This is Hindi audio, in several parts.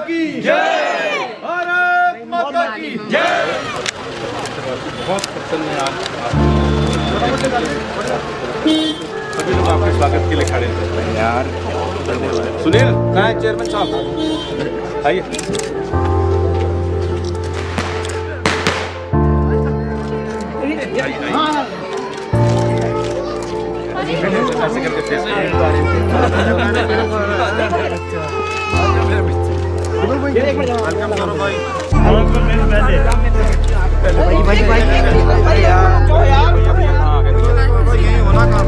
की जय, भारत माता की जय। बहुत प्रसन्न है आज सभी लोग आपके स्वागत के लिए खड़े हैं यार। धन्यवाद। सुनील कहाँ है चेयरमैन साहब, आइए। ऐसे करके फेस वेलकम करो भाई। यही होना काम,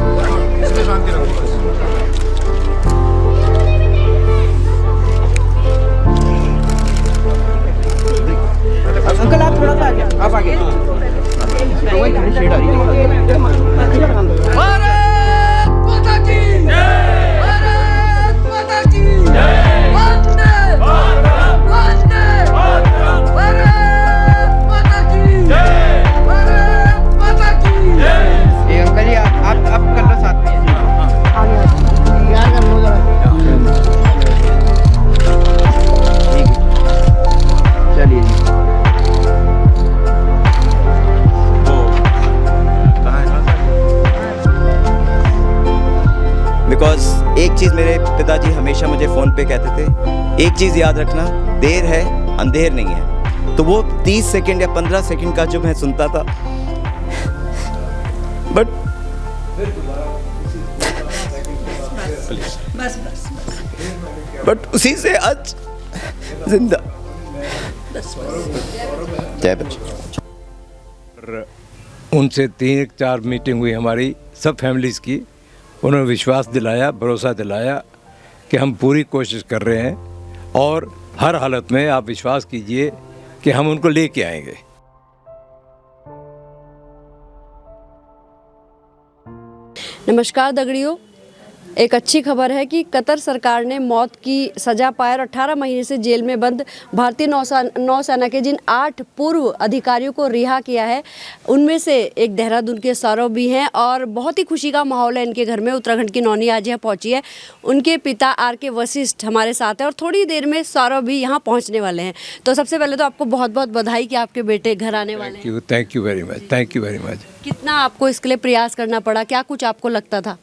इसमें शांति रखो। अंकल आप थोड़ा सा आगे, आप आगे। भारत माता की जय, भारत माता की जय, वंदे वंदे भारत माता की जय, भारत माता की जय। ये अंकल जी आप कर लो साथ में। यार कर लो जरा। चलिए जी। बिकॉज एक चीज़ मेरे पिताजी हमेशा मुझे फ़ोन पे कहते थे, एक चीज़ याद रखना, देर है अंधेर नहीं है। तो वो 30 सेकंड या 15 सेकंड का जो मैं सुनता था, बट बट उसी से आज जिंदा। जय बच्चे। उनसे 3-4 मीटिंग हुई हमारी सब फैमिलीज़ की। उन्होंने विश्वास दिलाया, भरोसा दिलाया कि हम पूरी कोशिश कर रहे हैं और हर हालत में आप विश्वास कीजिए कि हम उनको लेके आएंगे। नमस्कार दगड़ियों, एक अच्छी खबर है कि कतर सरकार ने मौत की सज़ा पाए और 18 महीने से जेल में बंद भारतीय नौसेना के जिन 8 पूर्व अधिकारियों को रिहा किया है, उनमें से एक देहरादून के सौरभ भी हैं और बहुत ही खुशी का माहौल है इनके घर में। उत्तराखंड की नौनी आज यहाँ पहुँची है। उनके पिता आर.के. वशिष्ठ हमारे साथ हैं और थोड़ी देर में सौरभ भी यहाँ पहुँचने वाले हैं। तो सबसे पहले तो आपको बहुत बहुत बधाई कि आपके बेटे घर आने वाले हैं। Thank you very much, thank you very much. कितना आपको इसके लिए प्रयास करना पड़ा, क्या कुछ आपको लगता था?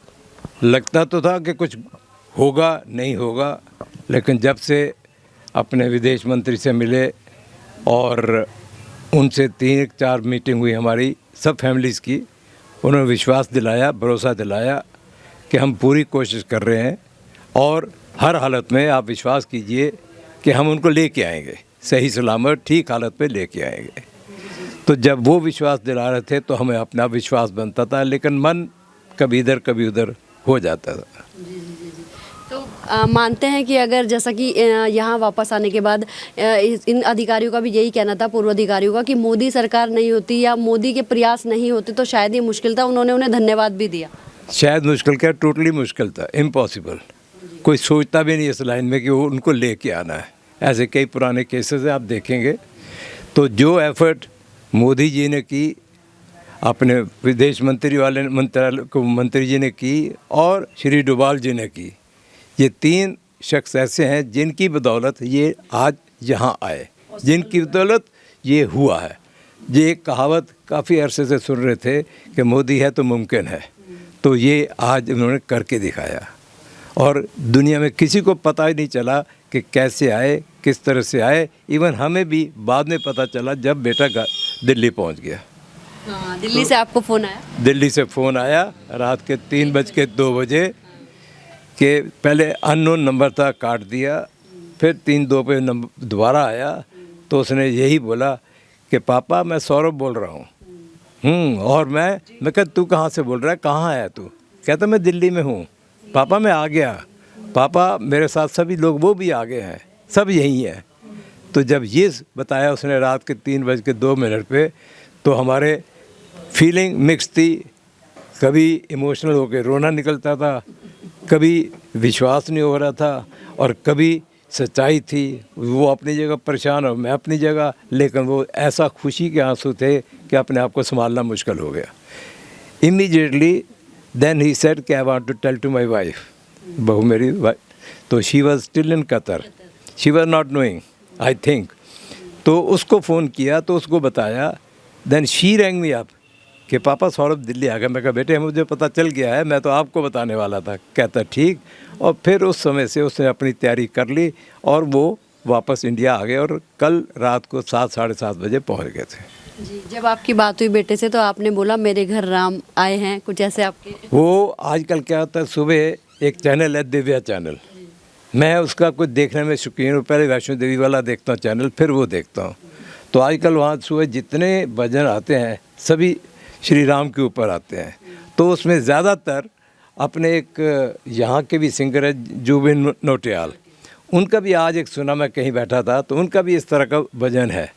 लगता तो था कि कुछ होगा नहीं होगा, लेकिन जब से अपने विदेश मंत्री से मिले और उनसे 3-4 मीटिंग हुई हमारी सब फैमिलीज़ की, उन्होंने विश्वास दिलाया, भरोसा दिलाया कि हम पूरी कोशिश कर रहे हैं और हर हालत में आप विश्वास कीजिए कि हम उनको लेके आएंगे, सही सलामत ठीक हालत पे लेके आएंगे। तो जब वो विश्वास दिला रहे थे तो हमें अपना विश्वास बनता था, लेकिन मन कभी इधर कभी उधर हो जाता था। तो मानते हैं कि अगर जैसा कि यहाँ वापस आने के बाद इन अधिकारियों का भी यही कहना था, पूर्व अधिकारियों का, कि मोदी सरकार नहीं होती या मोदी के प्रयास नहीं होते तो शायद ये मुश्किल था। उन्होंने उन्हें धन्यवाद भी दिया। शायद मुश्किल क्या, टोटली मुश्किल था, इम्पॉसिबल। कोई सोचता भी नहीं इस लाइन में कि वो उनको लेके आना है। ऐसे कई पुराने केसेस आप देखेंगे। तो जो एफर्ट मोदी जी ने की, अपने विदेश मंत्री वाले मंत्रालय को मंत्री जी ने की और श्री डोभाल जी ने की, ये 3 शख्स ऐसे हैं जिनकी बदौलत ये आज यहाँ आए, जिनकी बदौलत ये हुआ है। ये एक कहावत काफ़ी अरसे से सुन रहे थे कि मोदी है तो मुमकिन है, तो ये आज उन्होंने करके दिखाया और दुनिया में किसी को पता ही नहीं चला कि कैसे आए, किस तरह से आए। इवन हमें भी बाद में पता चला जब बेटा दिल्ली पहुँच गया। हाँ, दिल्ली से आपको फ़ोन आया? दिल्ली से फ़ोन आया रात के 3:02 बजे के पहले अननोन नंबर था, काट दिया। फिर 3-2 पे नंबर दोबारा आया तो उसने यही बोला कि पापा मैं सौरभ बोल रहा हूँ। और मैं कहा तू कहाँ से बोल रहा है, कहाँ है तू? कहता मैं दिल्ली में हूँ। पापा मैं आ गया, पापा मेरे साथ सभी लोग वो भी आ गए हैं, सब यहीं हैं। तो जब ये बताया उसने रात के 3:02 पे, तो हमारे फीलिंग मिक्स थी। कभी इमोशनल होकर रोना निकलता था, कभी विश्वास नहीं हो रहा था और कभी सच्चाई थी। वो अपनी जगह परेशान और मैं अपनी जगह, लेकिन वो ऐसा खुशी के आंसू थे कि अपने आप को संभालना मुश्किल हो गया। इमीडिएटली देन ही सेड कि I want to tell to my wife, बहू मेरी वाइफ, तो she was still in Qatar, she was not knowing I think. तो उसको फ़ोन किया तो उसको बताया, then she rang me up कि पापा सौरभ दिल्ली आ गया। मैं कहा बेटे मुझे पता चल गया है, मैं तो आपको बताने वाला था। कहता ठीक। और फिर उस समय से उसने अपनी तैयारी कर ली और वो वापस इंडिया आ गए और कल रात को 7 साढ़े 7 बजे पहुंच गए थे। जी, जब आपकी बात हुई बेटे से तो आपने बोला मेरे घर राम आए हैं, कुछ ऐसे आपके? वो आजकल क्या होता है, सुबह एक चैनल है दिव्या चैनल, मैं उसका कुछ देखने में शौकीन हूँ। पहले वैष्णो देवी वाला देखता हूँ चैनल, फिर वो देखता हूँ। तो आजकल वहाँ सुबह जितने भजन आते हैं सभी श्री राम के ऊपर आते हैं। तो उसमें ज़्यादातर अपने एक यहाँ के भी सिंगर है जुबिन नौटियाल, उनका भी आज एक सुना, मैं कहीं बैठा था तो उनका भी इस तरह का भजन है।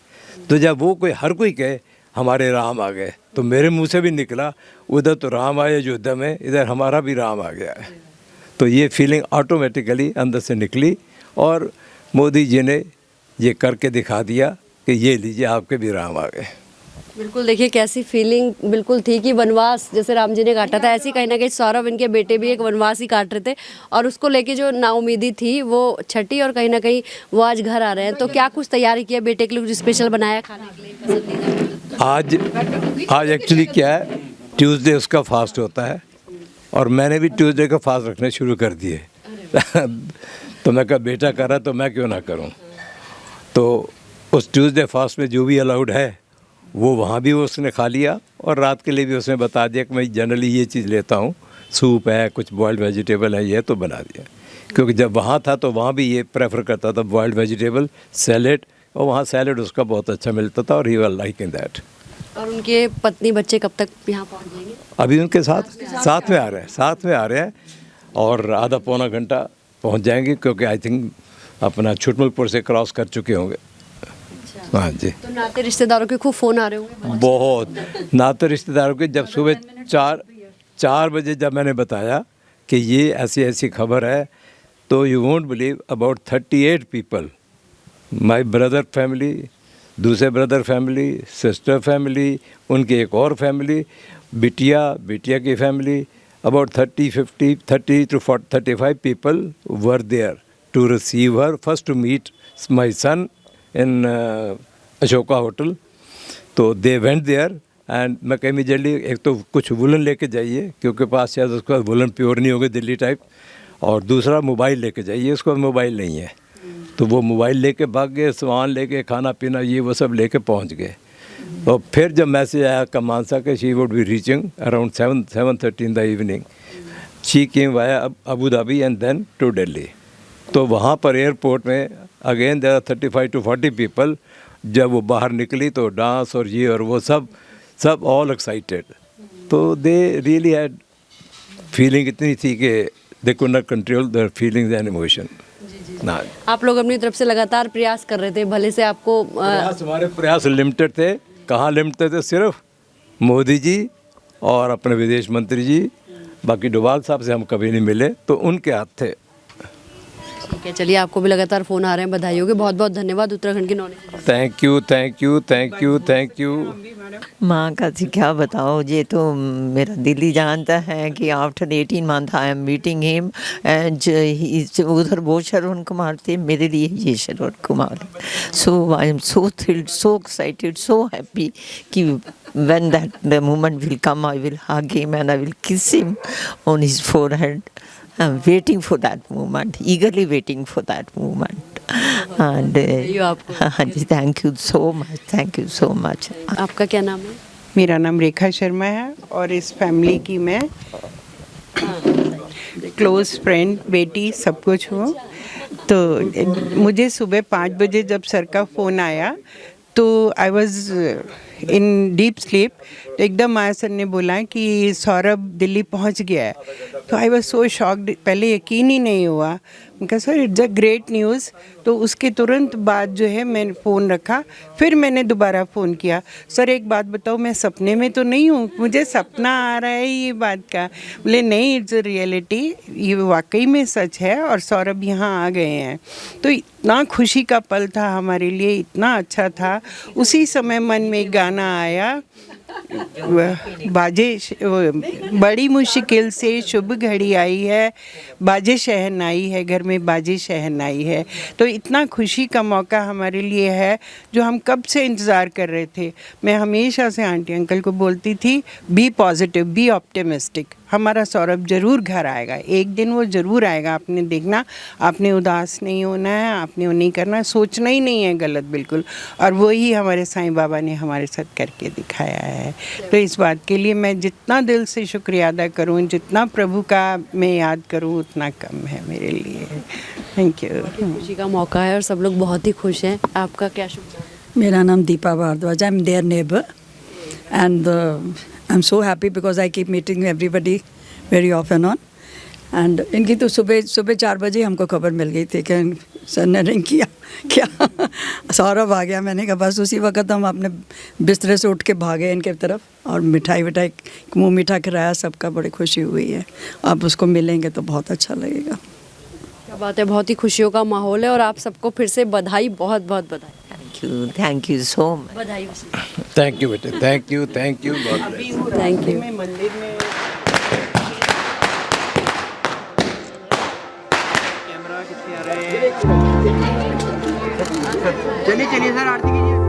तो जब वो कोई हर कोई कहे हमारे राम आ गए, तो मेरे मुंह से भी निकला उधर तो राम आए अयोध्या में, इधर हमारा भी राम आ गया है। तो ये फीलिंग ऑटोमेटिकली अंदर से निकली और मोदी जी ने ये करके दिखा दिया कि ये लीजिए आपके भी राम आ गए। बिल्कुल, देखिए कैसी फीलिंग बिल्कुल थी कि वनवास जैसे राम जी ने काटा था, ऐसी कहीं ना कहीं सौरभ इनके बेटे भी एक वनवास ही काट रहे थे और उसको लेके जो नाउमीदी थी वो छठी और कहीं ना कहीं वो आज घर आ रहे हैं। तो क्या कुछ तैयारी किया बेटे के लिए, कुछ स्पेशल बनाया खाने के लिए पसंदीदा? आज एक्चुअली क्या है, ट्यूसडे उसका फास्ट होता है और मैंने भी ट्यूसडे का फास्ट रखने शुरू कर दिए। तो मैं कहा बेटा कर रहा तो मैं क्यों ना करूं। तो उस ट्यूसडे फास्ट में जो भी अलाउड है वो वहाँ भी उसने खा लिया और रात के लिए भी उसने बता दिया कि मैं जनरली ये चीज़ लेता हूँ, सूप है, कुछ बॉइल्ड वेजिटेबल है, ये तो बना दिया। क्योंकि जब वहाँ था तो वहाँ भी ये प्रेफर करता था बॉइल्ड वेजिटेबल, सैलेड, और वहाँ सैलेड उसका बहुत अच्छा मिलता था और he was like in that. और उनके पत्नी बच्चे कब तक यहाँ पहुँच जाएंगे? अभी उनके साथ में आ रहे हैं और आधा पौना घंटा पहुँच जाएंगे, क्योंकि आई थिंक अपना छुटमलपुर से क्रॉस कर चुके होंगे। हाँ जी। तो नाते रिश्तेदारों के खूब फ़ोन आ रहे होंगे? बहुत नाते रिश्तेदारों के। जब सुबह 4 बजे जब मैंने बताया कि ये ऐसी ऐसी खबर है, तो you won't believe about 38 people, my brother family, दूसरे ब्रदर फैमिली, सिस्टर फैमिली, उनकी एक और फैमिली, बिटिया की family, about 30 to 35 people were there to receive her, first to meet my son in Ashoka hotel. तो दे वेंट देयर एंड मैं कहीं इमीडिएटली एक तो कुछ वुलन लेके जाइए क्योंकि पास शायद उसका वुलन प्योर नहीं होगी दिल्ली टाइप, और दूसरा मोबाइल लेके जाइए, उसका मोबाइल नहीं है। तो वो मोबाइल लेके भाग गए, सामान लेके, खाना पीना ये वो सब लेके पहुंच गए। और फिर जब मैसेज आया कमानसा के she would be reaching around 7:30 in the evening, she came via Abu Dhabi and then to Delhi. तो वहाँ पर एयरपोर्ट में again there are 35 to 40 people. जब वो बाहर निकली तो डांस और ये और वो सब ऑल एक्साइटेड। तो दे रियली हैड फीलिंग इतनी थी कि they could not control their feelings and emotion. ना आप लोग अपनी तरफ से लगातार प्रयास कर रहे थे, भले से आपको हमारे प्रयास लिमिटेड थे। कहाँ लिमिटेड थे? सिर्फ मोदी जी और अपने विदेश मंत्री जी, बाकी डोभाल साहब से हम कभी नहीं मिले, तो उनके हाथ थे। ठीक है, चलिए आपको भी लगातार फ़ोन आ रहे हैं, बधाई होगी। बहुत बहुत धन्यवाद उत्तराखंड की नॉलेज। Thank you. माँ का जी क्या बताओ, ये तो मेरा दिल ही जानता है कि after 18 month I am meeting him and उधर वो श्रवण कुमार थे, मेरे लिए ये श्रवण कुमार है। So I am so thrilled, so excited, so happy कि when that the moment will come I will hug him and I will kiss him on his forehead. I'm waiting for that moment, eagerly waiting for that moment. And हाँ जी, thank you so much, thank you so much. आपका क्या नाम है? मेरा नाम रेखा शर्मा है और इस फैमिली की मैं क्लोज फ्रेंड, बेटी, सब कुछ हूँ। तो मुझे सुबह 5 बजे जब सर का फ़ोन आया तो I was in deep sleep, तो एकदम आया सर ने बोला कि सौरभ दिल्ली पहुंच गया है। तो आई वॉज सो शॉक्ड, पहले यकीन ही नहीं हुआ। मैं कहा sir it's a great news. तो उसके तुरंत बाद जो है मैंने फ़ोन रखा, फिर मैंने दोबारा फ़ोन किया, सर एक बात बताओ मैं सपने में तो नहीं हूँ, मुझे सपना आ रहा है ये बात का। बोले नहीं, इट्स अ रियलिटी, ये वाकई में सच है और सौरभ यहाँ आ गए हैं। तो इतना खुशी का पल था हमारे लिए, इतना अच्छा था। उसी समय मन में एक गाना आया, बड़ी मुश्किल से शुभ घड़ी आई है, बाजे शहनाई है, घर में बाजे शहनाई है। तो इतना खुशी का मौका हमारे लिए है जो हम कब से इंतज़ार कर रहे थे। मैं हमेशा से आंटी अंकल को बोलती थी, बी पॉजिटिव, बी ऑप्टिमिस्टिक, हमारा सौरभ ज़रूर घर आएगा, एक दिन वो ज़रूर आएगा। आपने देखना, आपने उदास नहीं होना है, आपने वो नहीं करना, सोचना ही नहीं है गलत बिल्कुल। और वही हमारे साईं बाबा ने हमारे साथ करके दिखाया है। तो इस बात के लिए मैं जितना दिल से शुक्रिया अदा करूं, जितना प्रभु का मैं याद करूं, उतना कम है मेरे लिए। Thank you. खुशी का मौका है और सब लोग बहुत ही खुश हैं। आपका क्या शुभ? मेरा नाम Deepa Bhardwaj, I am their neighbour and I am so happy because I keep meeting everybody very off and on. And इनकी तो सुबह 4 बजे हमको खबर मिल गई थी कि सर ने रिंग किया क्या सौरभ आ गया। मैंने कहा बस उसी वक्त हम अपने बिस्तरे से उठ के भागे इनके तरफ और मिठाई मुँह मीठा कराया, सबका बड़ी खुशी हुई है। आप उसको मिलेंगे तो बहुत अच्छा लगेगा। क्या बात है, बहुत ही खुशियों का माहौल है और आप सबको फिर से बधाई, बहुत बहुत बधाई। Thank you so much. बधाई। थैंक यू बेटे, thank you thank you. Thank you. मंदिर में चलिए चलिए सर, आरती कीजिए।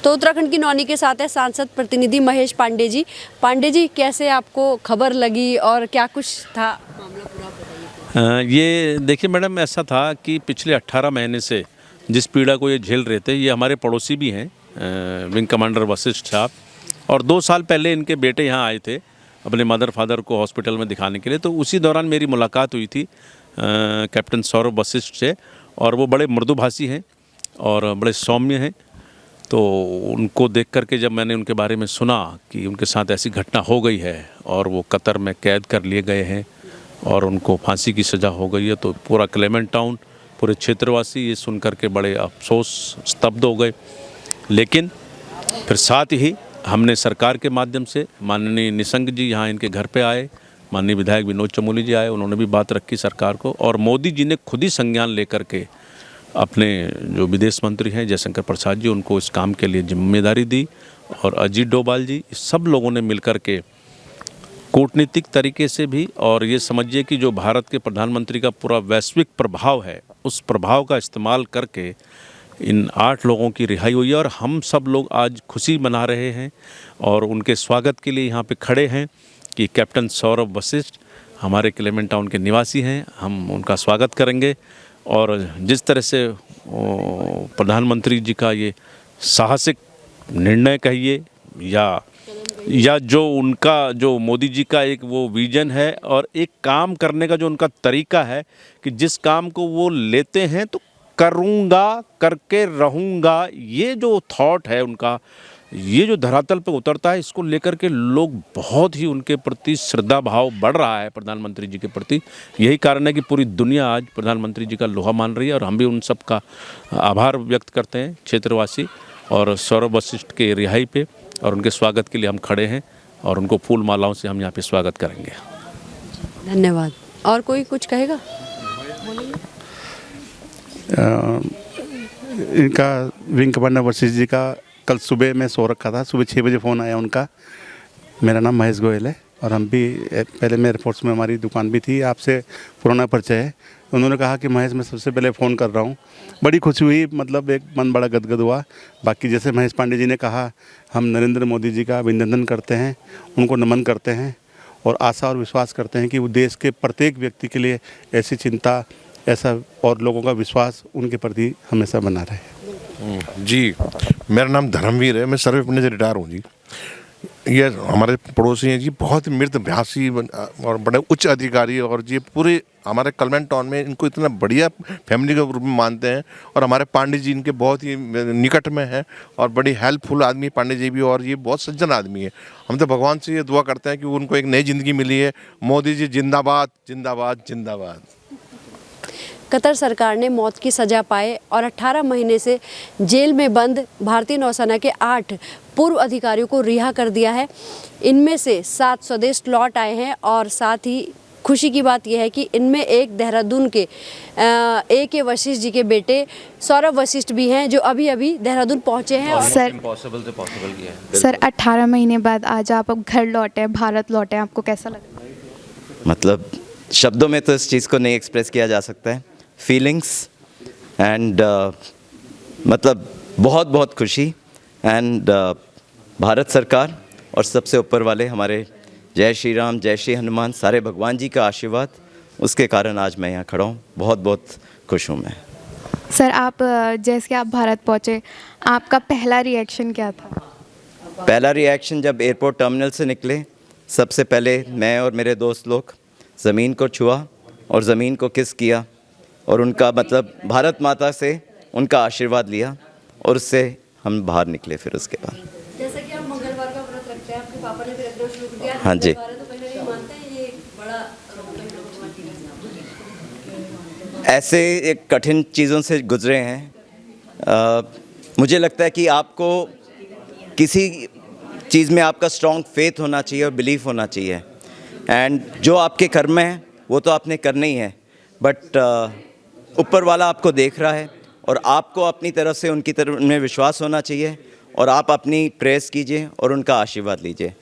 तो उत्तराखंड की नौनी के साथ है सांसद प्रतिनिधि महेश पांडे जी। पांडे जी, कैसे आपको खबर लगी और क्या कुछ था मामला पूरा बताइए। ये देखिए मैडम, ऐसा था कि पिछले 18 महीने से जिस पीड़ा को ये झेल रहे थे, ये हमारे पड़ोसी भी हैं, विंग कमांडर वशिष्ठ साहब, और 2 साल पहले इनके बेटे यहाँ आए थे अपने मदर फादर को हॉस्पिटल में दिखाने के लिए। तो उसी दौरान मेरी मुलाकात हुई थी कैप्टन सौरभ वशिष्ठ से, और वो बड़े मृदुभाषी हैं और बड़े सौम्य हैं। तो उनको देख कर के जब मैंने उनके बारे में सुना कि उनके साथ ऐसी घटना हो गई है और वो कतर में कैद कर लिए गए हैं और उनको फांसी की सज़ा हो गई है, तो पूरा क्लेमेंट टाउन, पूरे क्षेत्रवासी ये सुन कर के बड़े अफसोस स्तब्ध हो गए। लेकिन फिर साथ ही हमने सरकार के माध्यम से, माननीय निशंक जी यहाँ इनके घर पे आए, माननीय विधायक विनोद चमोली जी आए, उन्होंने भी बात रखी सरकार को, और मोदी जी ने खुद ही संज्ञान लेकर के अपने जो विदेश मंत्री हैं जयशंकर प्रसाद जी, उनको इस काम के लिए जिम्मेदारी दी, और अजीत डोभाल जी, सब लोगों ने मिलकर के कूटनीतिक तरीके से भी, और ये समझिए कि जो भारत के प्रधानमंत्री का पूरा वैश्विक प्रभाव है, उस प्रभाव का इस्तेमाल करके इन 8 लोगों की रिहाई हुई है। और हम सब लोग आज खुशी मना रहे हैं और उनके स्वागत के लिए यहाँ पे खड़े हैं कि कैप्टन सौरभ वशिष्ठ हमारे क्लेमेंट टाउन के निवासी हैं, हम उनका स्वागत करेंगे। और जिस तरह से प्रधानमंत्री जी का ये साहसिक निर्णय कहिए या जो उनका, जो मोदी जी का एक वो विजन है और एक काम करने का जो उनका तरीका है कि जिस काम को वो लेते हैं तो करूँगा, करके रहूँगा, ये जो थॉट है उनका, ये जो धरातल पर उतरता है, इसको लेकर के लोग बहुत ही उनके प्रति श्रद्धा भाव बढ़ रहा है प्रधानमंत्री जी के प्रति। यही कारण है कि पूरी दुनिया आज प्रधानमंत्री जी का लोहा मान रही है, और हम भी उन सब का आभार व्यक्त करते हैं क्षेत्रवासी। और सौरभ वशिष्ठ के रिहाई पे और उनके स्वागत के लिए हम खड़े हैं और उनको फूल मालाओं से हम यहाँ पे स्वागत करेंगे। धन्यवाद। और कोई कुछ कहेगा? इनका विंग कमांडर वशिष्ठ जी का कल सुबह मैं सो रखा था, सुबह 6 बजे फ़ोन आया उनका। मेरा नाम महेश गोयल है, और हम भी पहले में एयरफोर्स में हमारी दुकान भी थी, आपसे पुराना परिचय है। उन्होंने कहा कि महेश मैं सबसे पहले फ़ोन कर रहा हूँ, बड़ी खुशी हुई, मतलब एक मन बड़ा गदगद हुआ। बाकी जैसे महेश पांडे जी ने कहा, हम नरेंद्र मोदी जी का अभिनंदन करते हैं, उनको नमन करते हैं और आशा और विश्वास करते हैं कि वो देश के प्रत्येक व्यक्ति के लिए ऐसी चिंता, ऐसा और लोगों का विश्वास उनके प्रति हमेशा बना रहे। जी, मेरा नाम धर्मवीर है, मैं सर्विस अपने से रिटायर हूँ जी। ये हमारे पड़ोसी हैं जी, बहुत ही मृदभाषी और बड़े उच्च अधिकारी, और ये पूरे हमारे कलमन टाउन में इनको इतना बढ़िया फैमिली के रूप में मानते हैं। और हमारे पांडे जी इनके बहुत ही निकट में हैं और बड़ी हेल्पफुल आदमी पांडे जी भी, और ये बहुत सज्जन आदमी है। हम तो भगवान से ये दुआ करते हैं कि उनको एक नई ज़िंदगी मिली है। मोदी जी जिंदाबाद जिंदाबाद जिंदाबाद। कतर सरकार ने मौत की सज़ा पाए और 18 महीने से जेल में बंद भारतीय नौसेना के 8 पूर्व अधिकारियों को रिहा कर दिया है। इनमें से 7 स्वदेश लौट आए हैं और साथ ही खुशी की बात यह है कि इनमें एक देहरादून के A.K. वशिष्ठ जी के बेटे सौरभ वशिष्ठ भी हैं, जो अभी अभी देहरादून पहुंचे हैं। सर इम्पॉसिबल से पॉसिबल किया है। सर 18 महीने बाद आज आप अब घर लौटे, भारत लौटे, आपको कैसा लगा? मतलब शब्दों में तो इस चीज़ को नहीं एक्सप्रेस किया जा सकता है। फीलिंग्स एंड मतलब बहुत बहुत खुशी एंड भारत सरकार और सबसे ऊपर वाले हमारे जय श्री राम, जय श्री हनुमान, सारे भगवान जी का आशीर्वाद, उसके कारण आज मैं यहाँ खड़ा हूँ। बहुत बहुत खुश हूँ मैं। सर आप जैसे आप भारत पहुँचे, आपका पहला रिएक्शन क्या था? पहला रिएक्शन जब एयरपोर्ट टर्मिनल से निकले, सबसे पहले मैं और मेरे दोस्त लोग ज़मीन को छुआ और ज़मीन को किस किया और उनका मतलब भारत माता से उनका आशीर्वाद लिया और उससे हम बाहर निकले। फिर उसके बाद जैसा कि आप मंगलवार का व्रत रखते हैं, आपके पापा ने भी रखना शुरू कर दिया। हाँ जी। तो कहीं ना कहीं मानते हैं ये बड़ा ऐसे एक कठिन चीज़ों से गुजरे हैं। मुझे लगता है कि आपको किसी चीज़ में आपका स्ट्रॉन्ग फेथ होना चाहिए और बिलीफ होना चाहिए, एंड जो आपके कर्म में है वो तो आपने करना ही है, बट ऊपर वाला आपको देख रहा है और आपको अपनी तरफ से उनकी तरफ में विश्वास होना चाहिए और आप अपनी प्रेस कीजिए और उनका आशीर्वाद लीजिए।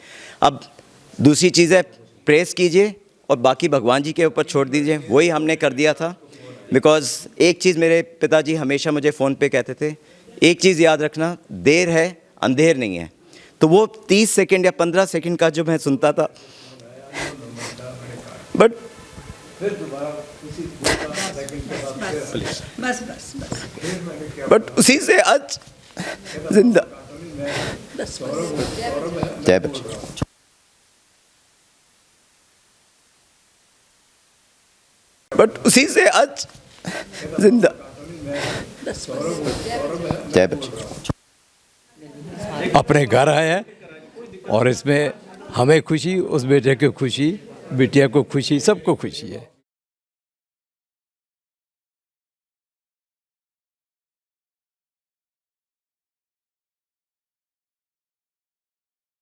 अब दूसरी चीज़ है, प्रेस कीजिए और बाकी भगवान जी के ऊपर छोड़ दीजिए। वही हमने कर दिया था। बिकॉज़ एक चीज़ मेरे पिताजी हमेशा मुझे फ़ोन पे कहते थे, एक चीज़ याद रखना, देर है अंधेर नहीं है। तो वो 30 सेकंड या 15 सेकंड का जो मैं सुनता था, बट बट उसी से आज जिंदा। जय बच्चे। बट उसी से आज जिंदा। जय बच्चे। अपने घर आए हैं और इसमें हमें खुशी, उस बेटे को खुशी, बिटिया को खुशी, सबको खुशी है।